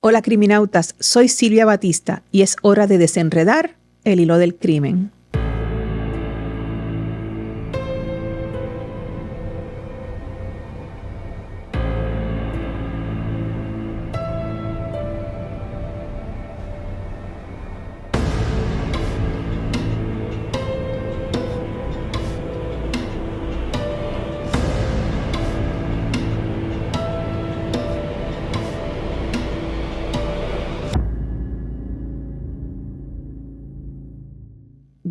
Hola criminautas, soy Silvia Batista y es hora de desenredar el hilo del crimen.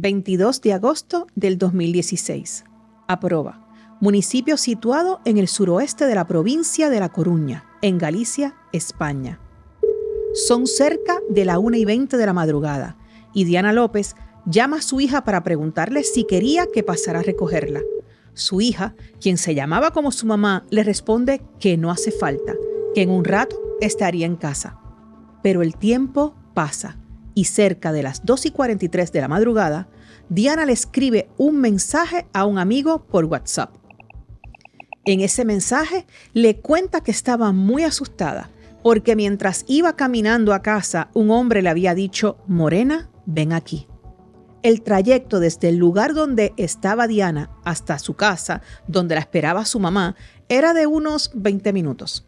...22 de agosto del 2016. Aproba, municipio situado en el suroeste de la provincia de La Coruña, en Galicia, España. Son cerca de la 1:20 de la madrugada y Diana López llama a su hija para preguntarle si quería que pasara a recogerla. Su hija, quien se llamaba como su mamá, le responde que no hace falta, que en un rato estaría en casa. Pero el tiempo pasa. Y cerca de las 2:43 de la madrugada, Diana le escribe un mensaje a un amigo por WhatsApp. En ese mensaje le cuenta que estaba muy asustada porque mientras iba caminando a casa, un hombre le había dicho: Morena, ven aquí. El trayecto desde el lugar donde estaba Diana hasta su casa, donde la esperaba su mamá, era de unos 20 minutos.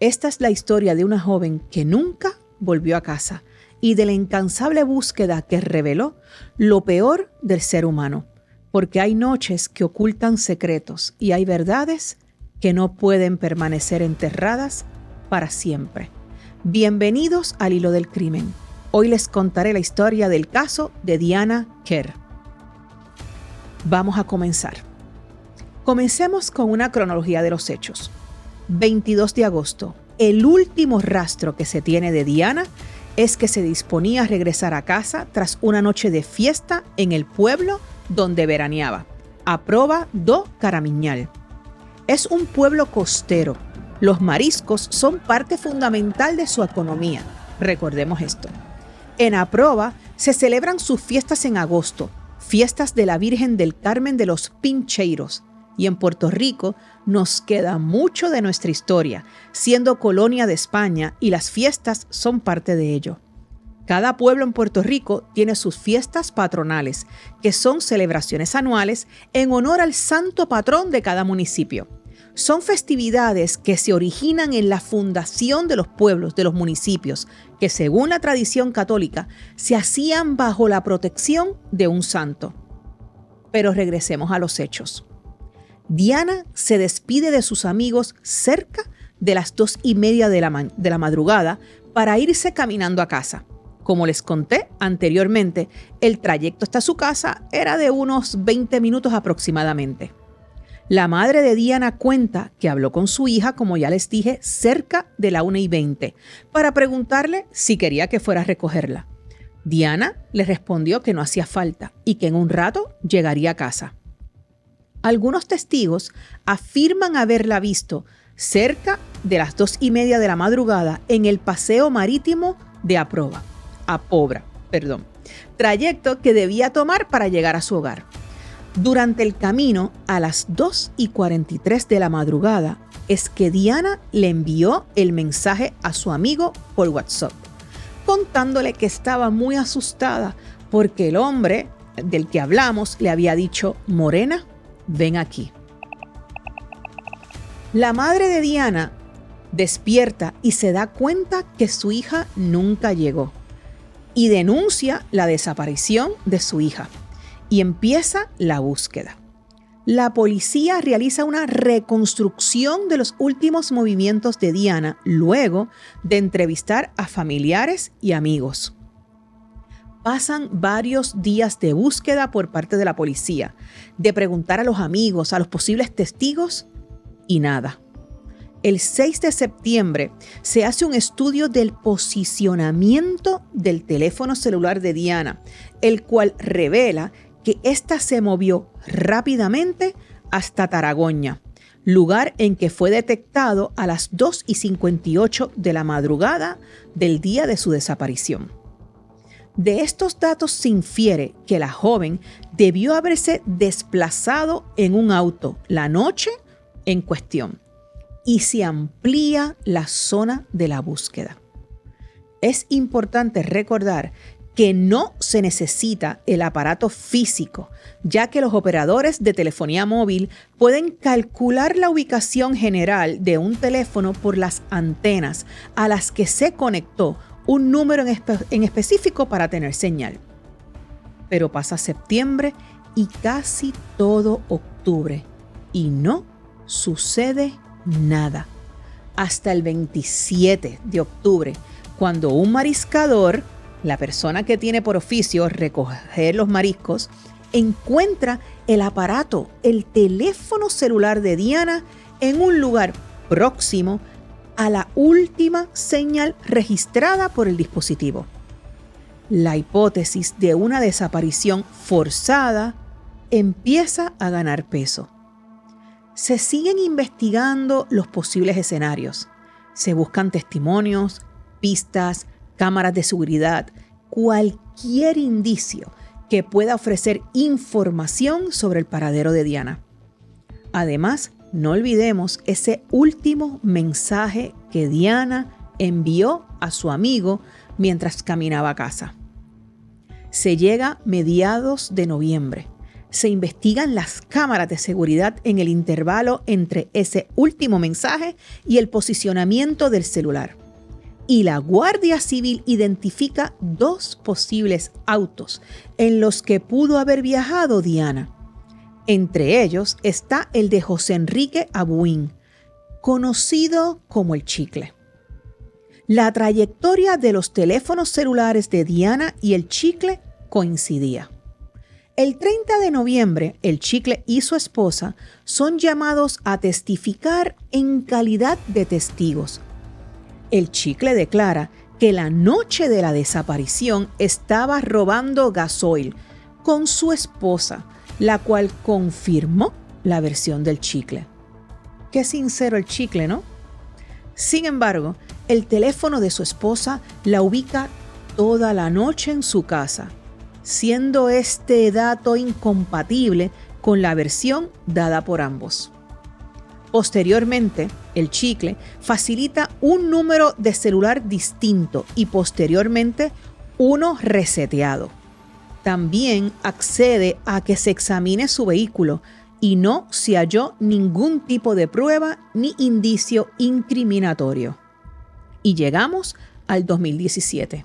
Esta es la historia de una joven que nunca volvió a casa y de la incansable búsqueda que reveló lo peor del ser humano, porque hay noches que ocultan secretos y hay verdades que no pueden permanecer enterradas para siempre. Bienvenidos al Hilo del Crimen. Hoy les contaré la historia del caso de Diana Kerr. Vamos a comenzar. Comencemos con una cronología de los hechos. 22 de agosto, el último rastro que se tiene de Diana es que se disponía a regresar a casa tras una noche de fiesta en el pueblo donde veraneaba, Aproba do Caramiñal. Es un pueblo costero. Los mariscos son parte fundamental de su economía. Recordemos esto. En Aproba se celebran sus fiestas en agosto, fiestas de la Virgen del Carmen de los Pincheiros. Y en Puerto Rico nos queda mucho de nuestra historia, siendo colonia de España, y las fiestas son parte de ello. Cada pueblo en Puerto Rico tiene sus fiestas patronales, que son celebraciones anuales en honor al santo patrón de cada municipio. Son festividades que se originan en la fundación de los pueblos, de los municipios, que según la tradición católica se hacían bajo la protección de un santo. Pero regresemos a los hechos. Diana se despide de sus amigos cerca de las 2:30 de la madrugada para irse caminando a casa. Como les conté anteriormente, el trayecto hasta su casa era de unos 20 minutos aproximadamente. La madre de Diana cuenta que habló con su hija, como ya les dije, cerca de la 1:20 para preguntarle si quería que fuera a recogerla. Diana le respondió que no hacía falta y que en un rato llegaría a casa. Algunos testigos afirman haberla visto cerca de las 2:30 de la madrugada en el paseo marítimo de Apobra, trayecto que debía tomar para llegar a su hogar. Durante el camino, a las 2:43 de la madrugada, es que Diana le envió el mensaje a su amigo por WhatsApp, contándole que estaba muy asustada porque el hombre del que hablamos le había dicho: Morena, ven aquí. La madre de Diana despierta y se da cuenta que su hija nunca llegó y denuncia la desaparición de su hija y empieza la búsqueda. La policía realiza una reconstrucción de los últimos movimientos de Diana luego de entrevistar a familiares y amigos. Pasan varios días de búsqueda por parte de la policía, de preguntar a los amigos, a los posibles testigos, y nada. El 6 de septiembre se hace un estudio del posicionamiento del teléfono celular de Diana, el cual revela que ésta se movió rápidamente hasta Taragoña, lugar en que fue detectado a las 2:58 de la madrugada del día de su desaparición. De estos datos se infiere que la joven debió haberse desplazado en un auto la noche en cuestión y se amplía la zona de la búsqueda. Es importante recordar que no se necesita el aparato físico, ya que los operadores de telefonía móvil pueden calcular la ubicación general de un teléfono por las antenas a las que se conectó un número en específico para tener señal. Pero pasa septiembre y casi todo octubre y no sucede nada. Hasta el 27 de octubre, cuando un mariscador, la persona que tiene por oficio recoger los mariscos, encuentra el aparato, el teléfono celular de Diana en un lugar próximo a la última señal registrada por el dispositivo. La hipótesis de una desaparición forzada empieza a ganar peso. Se siguen investigando los posibles escenarios. Se buscan testimonios, pistas, cámaras de seguridad, cualquier indicio que pueda ofrecer información sobre el paradero de Diana. Además, no olvidemos ese último mensaje que Diana envió a su amigo mientras caminaba a casa. Se llega a mediados de noviembre. Se investigan las cámaras de seguridad en el intervalo entre ese último mensaje y el posicionamiento del celular. Y la Guardia Civil identifica 2 posibles autos en los que pudo haber viajado Diana. Entre ellos está el de José Enrique Abuin, conocido como el Chicle. La trayectoria de los teléfonos celulares de Diana y el Chicle coincidía. El 30 de noviembre, el Chicle y su esposa son llamados a testificar en calidad de testigos. El Chicle declara que la noche de la desaparición estaba robando gasoil con su esposa, la cual confirmó la versión del Chicle. Qué sincero el Chicle, ¿no? Sin embargo, el teléfono de su esposa la ubica toda la noche en su casa, siendo este dato incompatible con la versión dada por ambos. Posteriormente, el Chicle facilita un número de celular distinto y posteriormente uno reseteado. También accede a que se examine su vehículo y no se halló ningún tipo de prueba ni indicio incriminatorio. Y llegamos al 2017.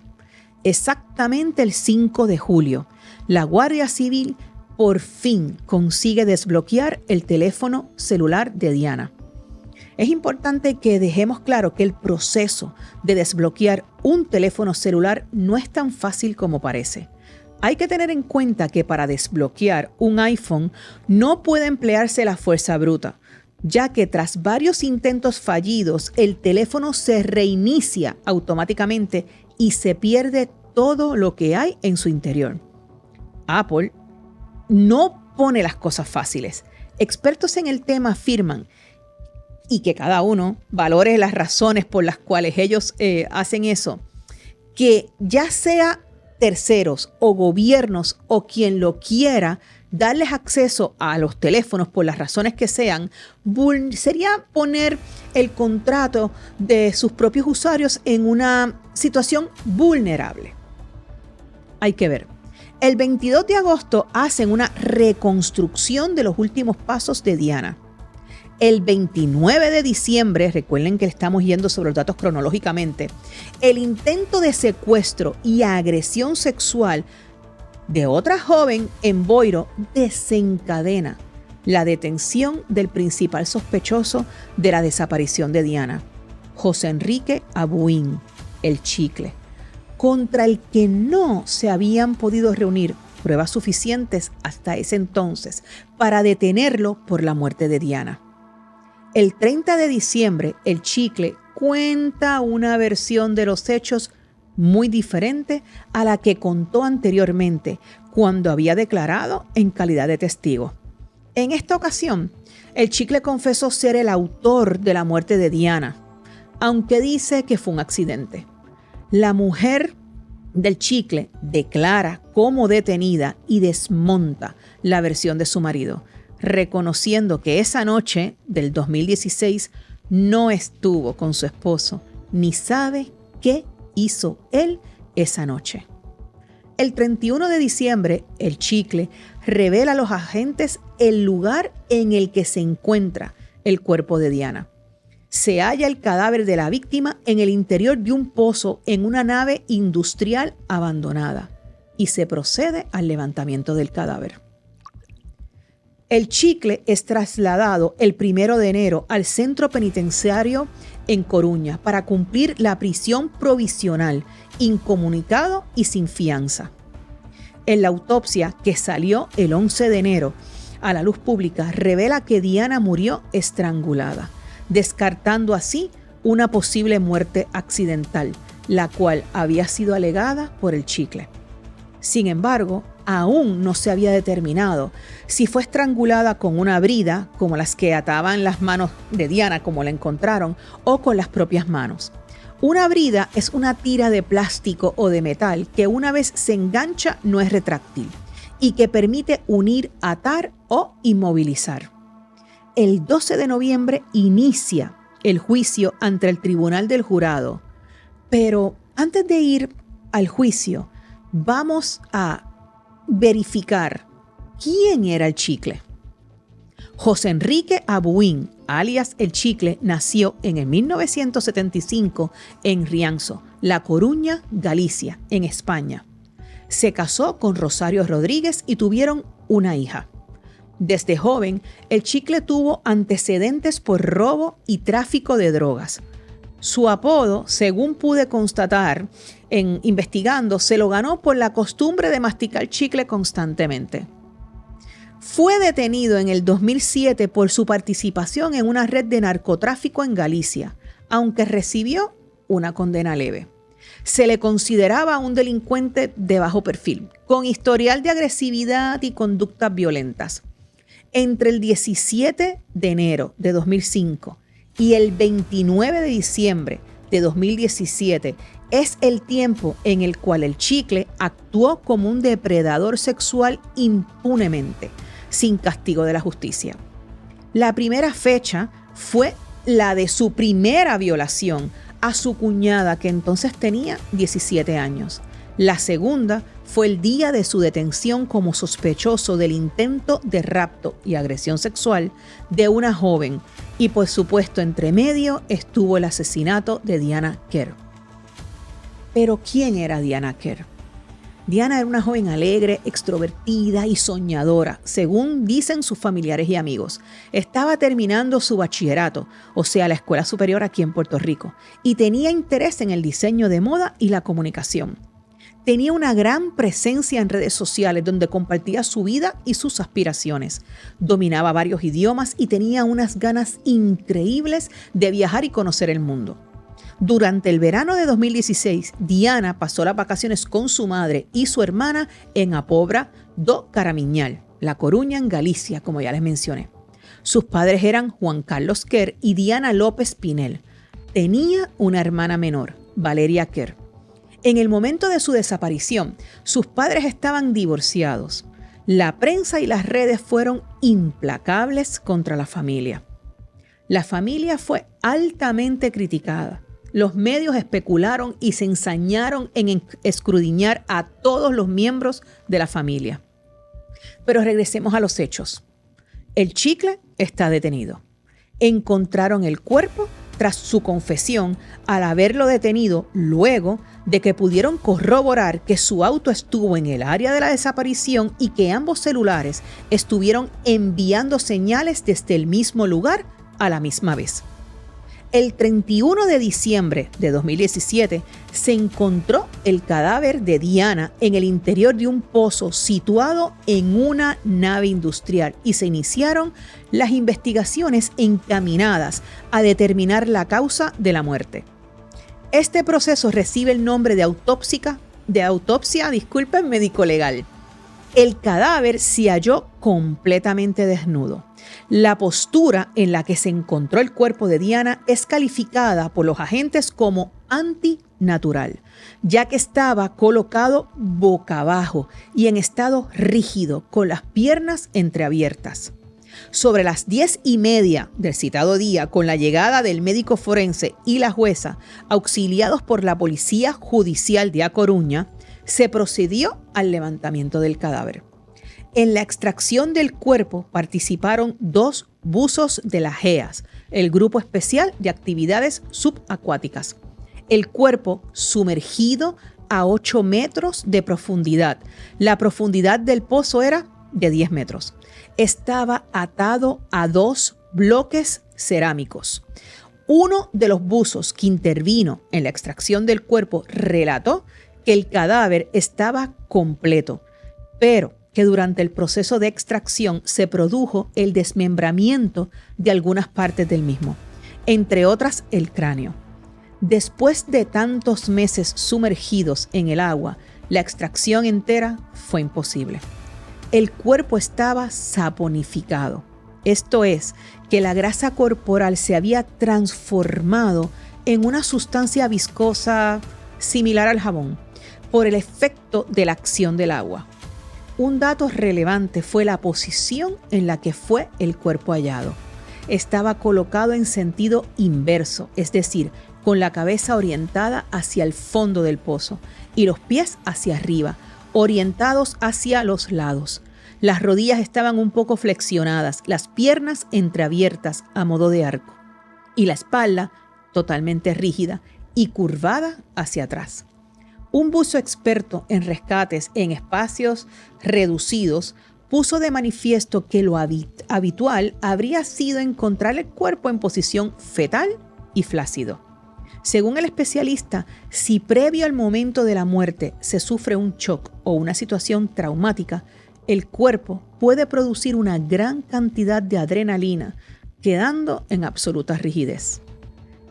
Exactamente el 5 de julio, la Guardia Civil por fin consigue desbloquear el teléfono celular de Diana. Es importante que dejemos claro que el proceso de desbloquear un teléfono celular no es tan fácil como parece. Hay que tener en cuenta que para desbloquear un iPhone no puede emplearse la fuerza bruta, ya que tras varios intentos fallidos, el teléfono se reinicia automáticamente y se pierde todo lo que hay en su interior. Apple no pone las cosas fáciles. Expertos en el tema afirman, y que cada uno valore las razones por las cuales ellos hacen eso, que ya sea terceros o gobiernos o quien lo quiera darles acceso a los teléfonos por las razones que sean, sería poner el contrato de sus propios usuarios en una situación vulnerable. Hay que ver. El 22 de agosto hacen una reconstrucción de los últimos pasos de Diana. El 29 de diciembre, recuerden que estamos yendo sobre los datos cronológicamente, el intento de secuestro y agresión sexual de otra joven en Boiro desencadena la detención del principal sospechoso de la desaparición de Diana, José Enrique Abuin, el Chicle, contra el que no se habían podido reunir pruebas suficientes hasta ese entonces para detenerlo por la muerte de Diana. El 30 de diciembre, el Chicle cuenta una versión de los hechos muy diferente a la que contó anteriormente cuando había declarado en calidad de testigo. En esta ocasión, el Chicle confesó ser el autor de la muerte de Diana, aunque dice que fue un accidente. La mujer del Chicle declara como detenida y desmonta la versión de su marido, reconociendo que esa noche del 2016 no estuvo con su esposo ni sabe qué hizo él esa noche. El 31 de diciembre, el Chicle revela a los agentes el lugar en el que se encuentra el cuerpo de Diana. Se halla el cadáver de la víctima en el interior de un pozo en una nave industrial abandonada y se procede al levantamiento del cadáver. El Chicle es trasladado el 1 de enero al centro penitenciario en Coruña para cumplir la prisión provisional, incomunicado y sin fianza. En la autopsia que salió el 11 de enero a la luz pública revela que Diana murió estrangulada, descartando así una posible muerte accidental, la cual había sido alegada por el Chicle. Sin embargo, aún no se había determinado si fue estrangulada con una brida, como las que ataban las manos de Diana, como la encontraron, o con las propias manos. Una brida es una tira de plástico o de metal que una vez se engancha no es retráctil y que permite unir, atar o inmovilizar. El 12 de noviembre inicia el juicio ante el Tribunal del Jurado. Pero antes de ir al juicio, vamos a verificar quién era el Chicle. José Enrique Abuín, alias El Chicle, nació en el 1975 en Rianxo, La Coruña, Galicia, en España. Se casó con Rosario Rodríguez y tuvieron una hija. Desde joven, el Chicle tuvo antecedentes por robo y tráfico de drogas. Su apodo, según pude constatar investigando, se lo ganó por la costumbre de masticar chicle constantemente. Fue detenido en el 2007 por su participación en una red de narcotráfico en Galicia, aunque recibió una condena leve. Se le consideraba un delincuente de bajo perfil, con historial de agresividad y conductas violentas. Entre el 17 de enero de 2005 y el 29 de diciembre de 2017 es el tiempo en el cual el Chicle actuó como un depredador sexual impunemente, sin castigo de la justicia. La primera fecha fue la de su primera violación a su cuñada, que entonces tenía 17 años. La segunda fue el día de su detención como sospechoso del intento de rapto y agresión sexual de una joven. Y por supuesto, entre medio estuvo el asesinato de Diana Quer. Pero ¿quién era Diana Quer? Diana era una joven alegre, extrovertida y soñadora, según dicen sus familiares y amigos. Estaba terminando su bachillerato, o sea, la escuela superior aquí en Puerto Rico, y tenía interés en el diseño de moda y la comunicación. Tenía una gran presencia en redes sociales donde compartía su vida y sus aspiraciones. Dominaba varios idiomas y tenía unas ganas increíbles de viajar y conocer el mundo. Durante el verano de 2016, Diana pasó las vacaciones con su madre y su hermana en A Pobra do Caramiñal, La Coruña, en Galicia, como ya les mencioné. Sus padres eran Juan Carlos Quer y Diana López Pinel. Tenía una hermana menor, Valeria Quer. En el momento de su desaparición, sus padres estaban divorciados. La prensa y las redes fueron implacables contra la familia. La familia fue altamente criticada. Los medios especularon y se ensañaron en escudriñar a todos los miembros de la familia. Pero regresemos a los hechos. El Chicle está detenido. Encontraron el cuerpo tras su confesión al haberlo detenido luego de que pudieron corroborar que su auto estuvo en el área de la desaparición y que ambos celulares estuvieron enviando señales desde el mismo lugar a la misma vez. El 31 de diciembre de 2017 se encontró el cadáver de Diana en el interior de un pozo situado en una nave industrial y se iniciaron las investigaciones encaminadas a determinar la causa de la muerte. Este proceso recibe el nombre de autopsia médico-legal. El cadáver se halló completamente desnudo. La postura en la que se encontró el cuerpo de Diana es calificada por los agentes como antinatural, ya que estaba colocado boca abajo y en estado rígido, con las piernas entreabiertas. Sobre las 10:30 del citado día, con la llegada del médico forense y la jueza, auxiliados por la Policía Judicial de A Coruña, se procedió al levantamiento del cadáver. En la extracción del cuerpo participaron 2 buzos de la GEAS, el Grupo Especial de Actividades Subacuáticas. El cuerpo sumergido a 8 metros de profundidad. La profundidad del pozo era de 10 metros. Estaba atado a 2 bloques cerámicos. Uno de los buzos que intervino en la extracción del cuerpo relató que el cadáver estaba completo, pero que durante el proceso de extracción se produjo el desmembramiento de algunas partes del mismo, entre otras el cráneo. Después de tantos meses sumergidos en el agua, la extracción entera fue imposible. El cuerpo estaba saponificado. Esto es, que la grasa corporal se había transformado en una sustancia viscosa similar al jabón por el efecto de la acción del agua. Un dato relevante fue la posición en la que fue el cuerpo hallado. Estaba colocado en sentido inverso, es decir, con la cabeza orientada hacia el fondo del pozo y los pies hacia arriba, orientados hacia los lados. Las rodillas estaban un poco flexionadas, las piernas entreabiertas a modo de arco y la espalda totalmente rígida y curvada hacia atrás. Un buzo experto en rescates en espacios reducidos puso de manifiesto que lo habitual habría sido encontrar el cuerpo en posición fetal y flácido. Según el especialista, si previo al momento de la muerte se sufre un shock o una situación traumática, el cuerpo puede producir una gran cantidad de adrenalina, quedando en absoluta rigidez.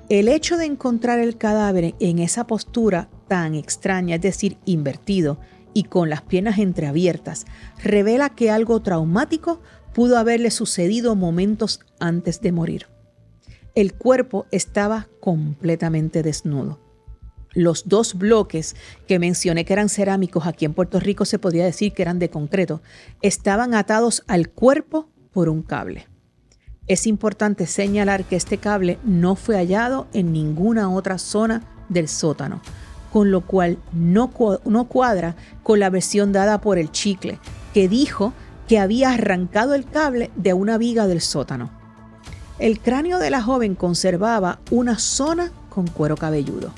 El hecho de encontrar el cadáver en esa postura tan extraña, es decir, invertido y con las piernas entreabiertas, revela que algo traumático pudo haberle sucedido momentos antes de morir. El cuerpo estaba completamente desnudo. Los 2 bloques que mencioné que eran cerámicos, aquí en Puerto Rico se podría decir que eran de concreto, estaban atados al cuerpo por un cable. Es importante señalar que este cable no fue hallado en ninguna otra zona del sótano, con lo cual no cuadra con la versión dada por el Chicle, que dijo que había arrancado el cable de una viga del sótano. El cráneo de la joven conservaba una zona con cuero cabelludo.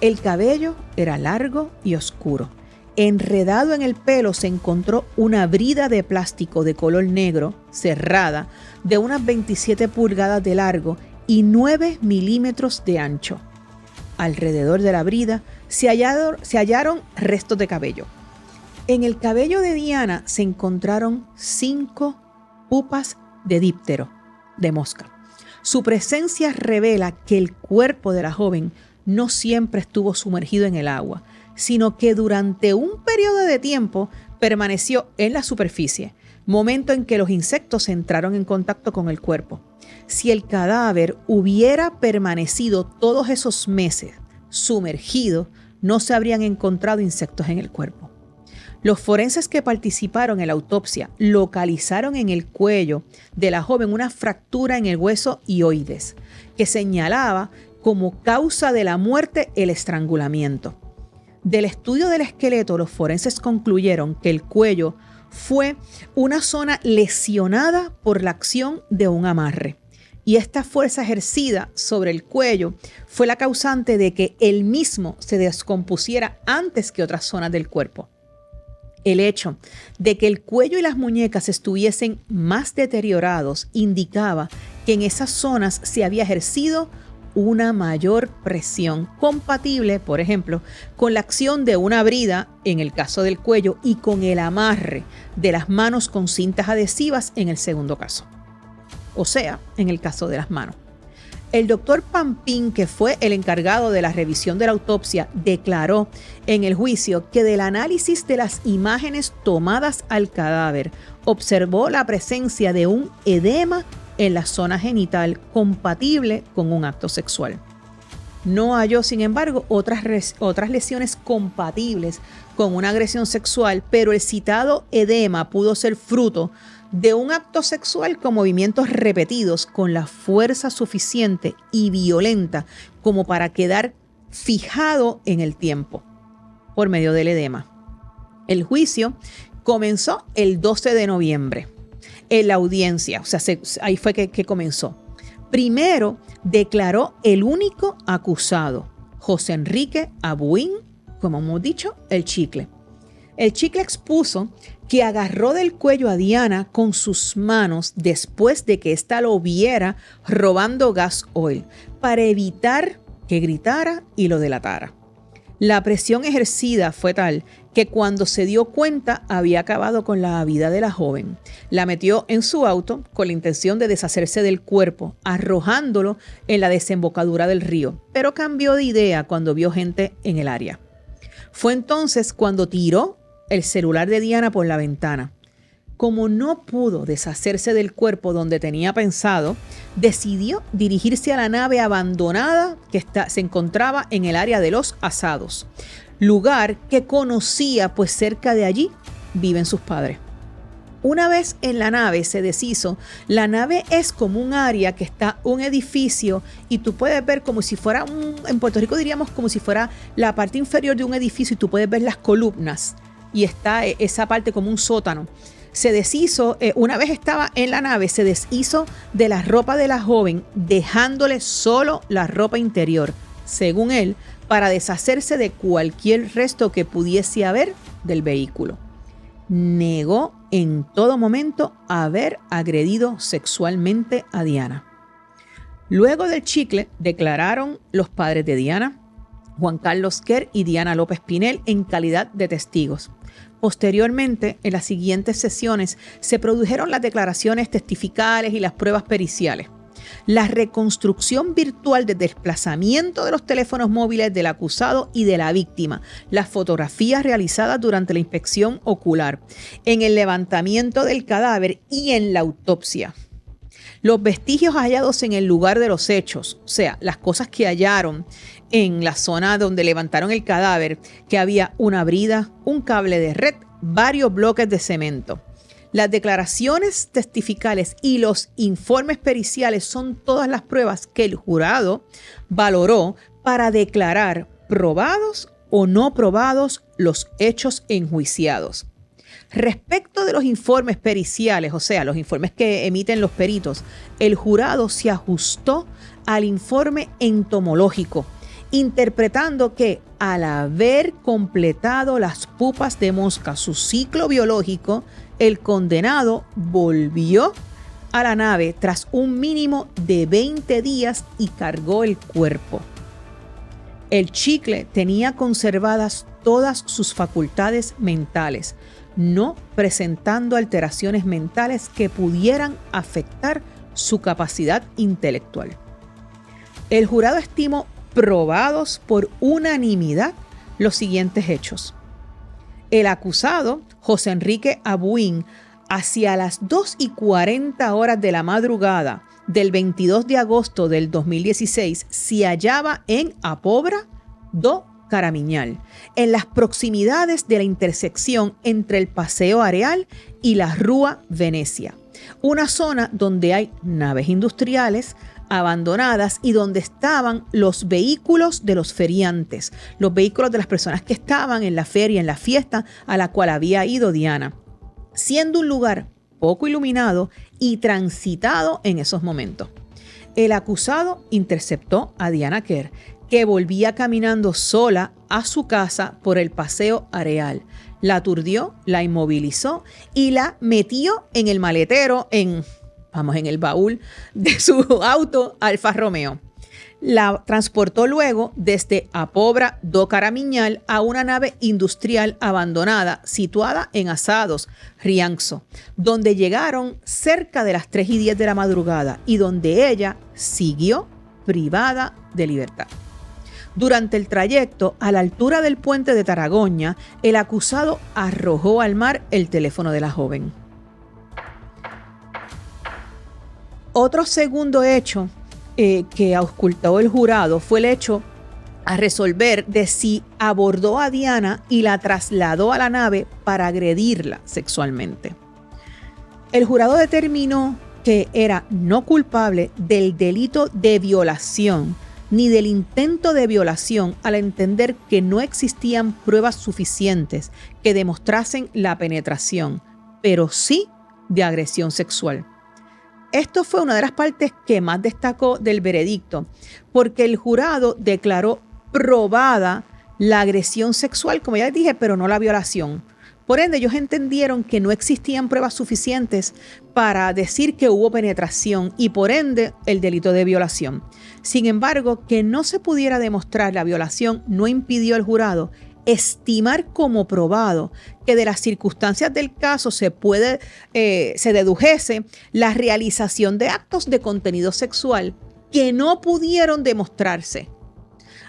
El cabello era largo y oscuro. Enredado en el pelo se encontró una brida de plástico de color negro, cerrada, de unas 27 pulgadas de largo y 9 milímetros de ancho. Alrededor de la brida se hallaron restos de cabello. En el cabello de Diana se encontraron 5 pupas de díptero, de mosca. Su presencia revela que el cuerpo de la joven no siempre estuvo sumergido en el agua, sino que durante un periodo de tiempo permaneció en la superficie, momento en que los insectos entraron en contacto con el cuerpo. Si el cadáver hubiera permanecido todos esos meses sumergido, no se habrían encontrado insectos en el cuerpo. Los forenses que participaron en la autopsia localizaron en el cuello de la joven una fractura en el hueso hioides, que señalaba como causa de la muerte el estrangulamiento. Del estudio del esqueleto, los forenses concluyeron que el cuello fue una zona lesionada por la acción de un amarre. Y esta fuerza ejercida sobre el cuello fue la causante de que el mismo se descompusiera antes que otras zonas del cuerpo. El hecho de que el cuello y las muñecas estuviesen más deteriorados indicaba que en esas zonas se había ejercido una mayor presión compatible, por ejemplo, con la acción de una brida en el caso del cuello y con el amarre de las manos con cintas adhesivas en el segundo caso. O sea, en el caso de las manos. El doctor Pampín, que fue el encargado de la revisión de la autopsia, declaró en el juicio que del análisis de las imágenes tomadas al cadáver, observó la presencia de un edema en la zona genital compatible con un acto sexual. No halló, sin embargo, otras lesiones compatibles con una agresión sexual, pero el citado edema pudo ser fruto de un acto sexual con movimientos repetidos con la fuerza suficiente y violenta como para quedar fijado en el tiempo por medio del edema. El juicio comenzó el 12 de noviembre en la audiencia, o sea, ahí fue que comenzó. Primero declaró el único acusado, José Enrique Abuin, como hemos dicho, el Chicle. El Chicle expuso que agarró del cuello a Diana con sus manos después de que ésta lo viera robando gas oil para evitar que gritara y lo delatara. La presión ejercida fue tal que cuando se dio cuenta había acabado con la vida de la joven. La metió en su auto con la intención de deshacerse del cuerpo, arrojándolo en la desembocadura del río, pero cambió de idea cuando vio gente en el área. Fue entonces cuando tiró el celular de Diana por la ventana. Como no pudo deshacerse del cuerpo donde tenía pensado, decidió dirigirse a la nave abandonada que se encontraba en el área de los Asados, lugar que conocía pues cerca de allí viven sus padres. Una vez en la nave se deshizo. La nave es como un área que está un edificio y tú puedes ver como si fuera en Puerto Rico diríamos como si fuera la parte inferior de un edificio y tú puedes ver las columnas y está esa parte como un sótano. Se deshizo, una vez estaba en la nave, se deshizo de la ropa de la joven, dejándole solo la ropa interior, según él, para deshacerse de cualquier resto que pudiese haber del vehículo. Negó en todo momento haber agredido sexualmente a Diana. Luego del Chicle, declararon los padres de Diana, Juan Carlos Kerr y Diana López Pinel, en calidad de testigos. Posteriormente, en las siguientes sesiones, se produjeron las declaraciones testificales y las pruebas periciales. La reconstrucción virtual del desplazamiento de los teléfonos móviles del acusado y de la víctima, las fotografías realizadas durante la inspección ocular, en el levantamiento del cadáver y en la autopsia. Los vestigios hallados en el lugar de los hechos, o sea, las cosas que hallaron en la zona donde levantaron el cadáver, que había una brida, un cable de red, varios bloques de cemento. Las declaraciones testificales y los informes periciales son todas las pruebas que el jurado valoró para declarar probados o no probados los hechos enjuiciados. Respecto de los informes periciales, o sea, los informes que emiten los peritos, el jurado se ajustó al informe entomológico, interpretando que al haber completado las pupas de mosca su ciclo biológico, el condenado volvió a la nave tras un mínimo de 20 días y cargó el cuerpo. El Chicle tenía conservadas todas sus facultades mentales, no presentando alteraciones mentales que pudieran afectar su capacidad intelectual. El jurado estimó probados por unanimidad los siguientes hechos. El acusado, José Enrique Abuin, hacia las 2:40 de la madrugada del 22 de agosto del 2016, se hallaba en Apobra do Caramiñal, en las proximidades de la intersección entre el Paseo Areal y la Rúa Venecia, una zona donde hay naves industriales abandonadas y donde estaban los vehículos de los feriantes, los vehículos de las personas que estaban en la feria, en la fiesta a la cual había ido Diana, siendo un lugar poco iluminado y transitado en esos momentos. El acusado interceptó a Diana Kerr, que volvía caminando sola a su casa por el Paseo Areal. La aturdió, la inmovilizó y la metió en el maletero, en el baúl de su auto Alfa Romeo. La transportó luego desde Apobra do Caramiñal a una nave industrial abandonada situada en Asados, Rianxo, donde llegaron cerca de las 3:10 de la madrugada y donde ella siguió privada de libertad. Durante el trayecto, a la altura del puente de Taragoña, el acusado arrojó al mar el teléfono de la joven. Otro segundo hecho que auscultó el jurado fue el hecho a resolver de si abordó a Diana y la trasladó a la nave para agredirla sexualmente. El jurado determinó que era no culpable del delito de violación ni del intento de violación al entender que no existían pruebas suficientes que demostrasen la penetración, pero sí de agresión sexual. Esto fue una de las partes que más destacó del veredicto, porque el jurado declaró probada la agresión sexual, como ya les dije, pero no la violación. Por ende, ellos entendieron que no existían pruebas suficientes para decir que hubo penetración y por ende el delito de violación. Sin embargo, que no se pudiera demostrar la violación no impidió al jurado estimar como probado que de las circunstancias del caso se dedujese la realización de actos de contenido sexual que no pudieron demostrarse.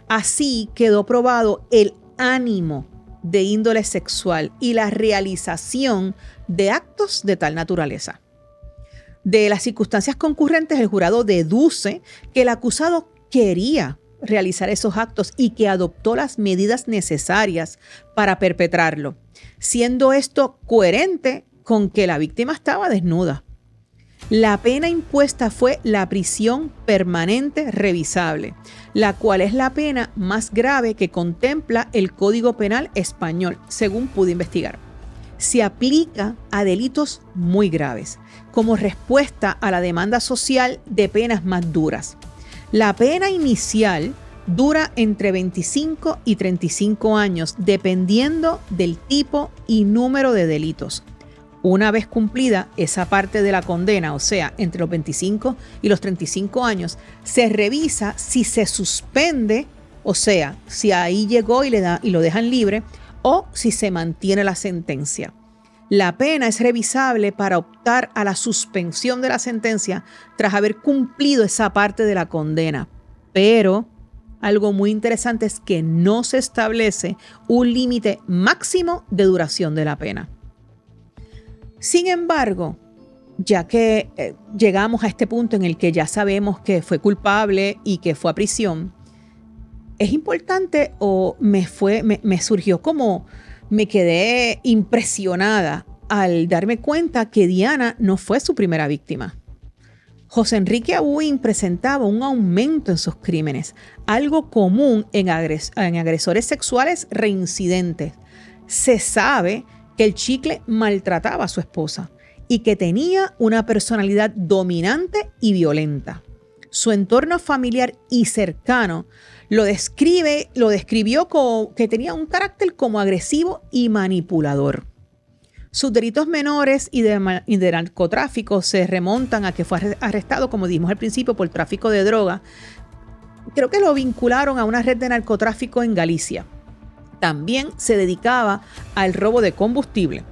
Así quedó probado el ánimo de índole sexual y la realización de actos de tal naturaleza. De las circunstancias concurrentes, el jurado deduce que el acusado quería realizar esos actos y que adoptó las medidas necesarias para perpetrarlo, siendo esto coherente con que la víctima estaba desnuda. La pena impuesta fue la prisión permanente revisable, la cual es la pena más grave que contempla el Código Penal español, según pude investigar. Se aplica a delitos muy graves, como respuesta a la demanda social de penas más duras. La pena inicial dura entre 25 y 35 años, dependiendo del tipo y número de delitos. Una vez cumplida esa parte de la condena, o sea, entre los 25 y los 35 años, se revisa si se suspende, o sea, si ahí llegó y lo dejan libre, o si se mantiene la sentencia. La pena es revisable para optar a la suspensión de la sentencia tras haber cumplido esa parte de la condena. Pero algo muy interesante es que no se establece un límite máximo de duración de la pena. Sin embargo, ya que llegamos a este punto en el que ya sabemos que fue culpable y que fue a prisión, es importante o me surgió como me quedé impresionada al darme cuenta que Diana no fue su primera víctima. José Enrique Abuin presentaba un aumento en sus crímenes, algo común en agresores sexuales reincidentes. Se sabe que el Chicle maltrataba a su esposa y que tenía una personalidad dominante y violenta. Su entorno familiar y cercano lo describió como que tenía un carácter como agresivo y manipulador. Sus delitos menores y de narcotráfico se remontan a que fue arrestado, como dijimos al principio, por tráfico de droga. Creo que lo vincularon a una red de narcotráfico en Galicia. También se dedicaba al robo de combustible,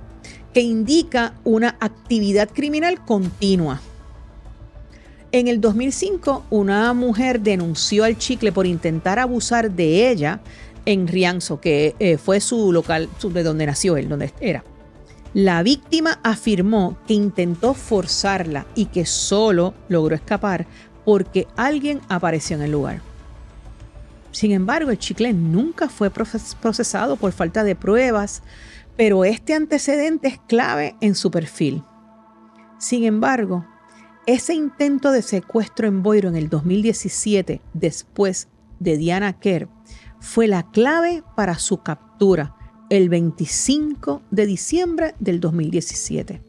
que indica una actividad criminal continua. En el 2005, una mujer denunció al Chicle por intentar abusar de ella en Rianxo, que fue su local, de donde nació él, donde era. La víctima afirmó que intentó forzarla y que solo logró escapar porque alguien apareció en el lugar. Sin embargo, el Chicle nunca fue procesado por falta de pruebas, pero este antecedente es clave en su perfil. Sin embargo, ese intento de secuestro en Boiro en el 2017, después de Diana Kerr, fue la clave para su captura el 25 de diciembre del 2017.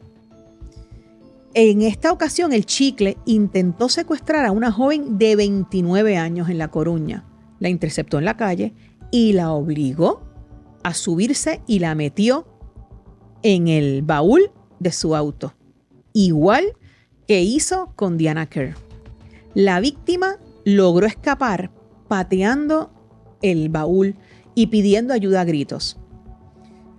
En esta ocasión, el Chicle intentó secuestrar a una joven de 29 años en La Coruña. La interceptó en la calle y la obligó a subirse y la metió en el baúl de su auto, igual que hizo con Diana Kerr. La víctima logró escapar pateando el baúl y pidiendo ayuda a gritos.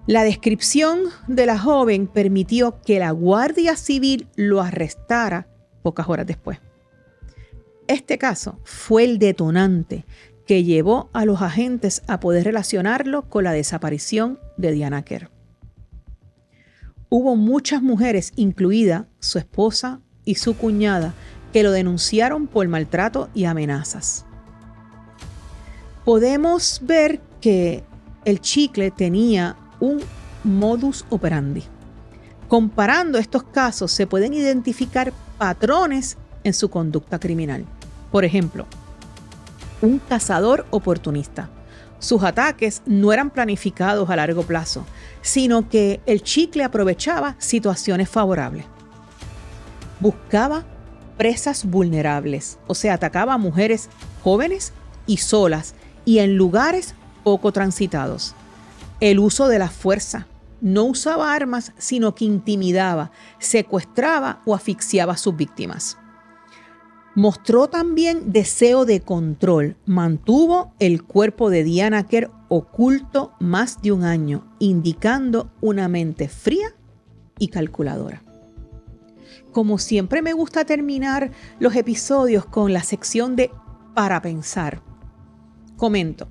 La descripción de la joven permitió que la Guardia Civil lo arrestara pocas horas después. Este caso fue el detonante que llevó a los agentes a poder relacionarlo con la desaparición de Diana Kerr. Hubo muchas mujeres, incluida su esposa y su cuñada, que lo denunciaron por maltrato y amenazas. Podemos ver que el Chicle tenía un modus operandi. Comparando estos casos, se pueden identificar patrones en su conducta criminal. Por ejemplo, un cazador oportunista. Sus ataques no eran planificados a largo plazo, sino que el chicle aprovechaba situaciones favorables. Buscaba presas vulnerables, o sea, atacaba a mujeres jóvenes y solas y en lugares poco transitados. El uso de la fuerza. No usaba armas, sino que intimidaba, secuestraba o asfixiaba a sus víctimas. Mostró también deseo de control. Mantuvo el cuerpo de Diana Kerr oculto más de un año, indicando una mente fría y calculadora. Como siempre me gusta terminar los episodios con la sección de para pensar. Comento.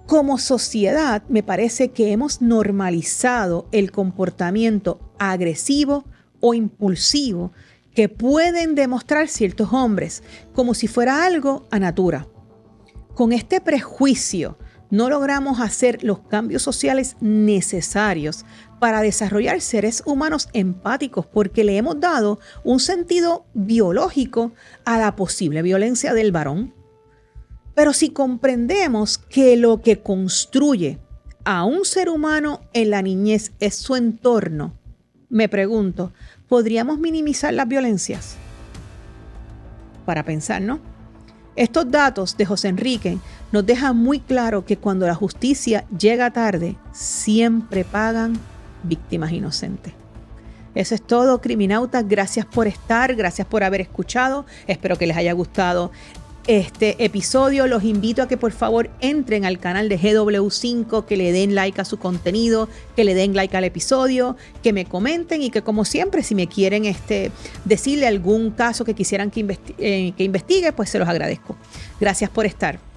Como sociedad, me parece que hemos normalizado el comportamiento agresivo o impulsivo que pueden demostrar ciertos hombres, como si fuera algo a natura. Con este prejuicio, no logramos hacer los cambios sociales necesarios para desarrollar seres humanos empáticos, porque le hemos dado un sentido biológico a la posible violencia del varón. Pero si comprendemos que lo que construye a un ser humano en la niñez es su entorno, me pregunto, ¿podríamos minimizar las violencias? Para pensar, ¿no? Estos datos de José Enrique nos dejan muy claro que cuando la justicia llega tarde, siempre pagan víctimas inocentes. Eso es todo, criminautas. Gracias por estar, gracias por haber escuchado. Espero que les haya gustado este episodio. Los invito a que por favor entren al canal de GW5, que le den like a su contenido, que le den like al episodio, que me comenten y que, como siempre, si me quieren decirle algún caso que quisieran que investigue, pues se los agradezco. Gracias por estar.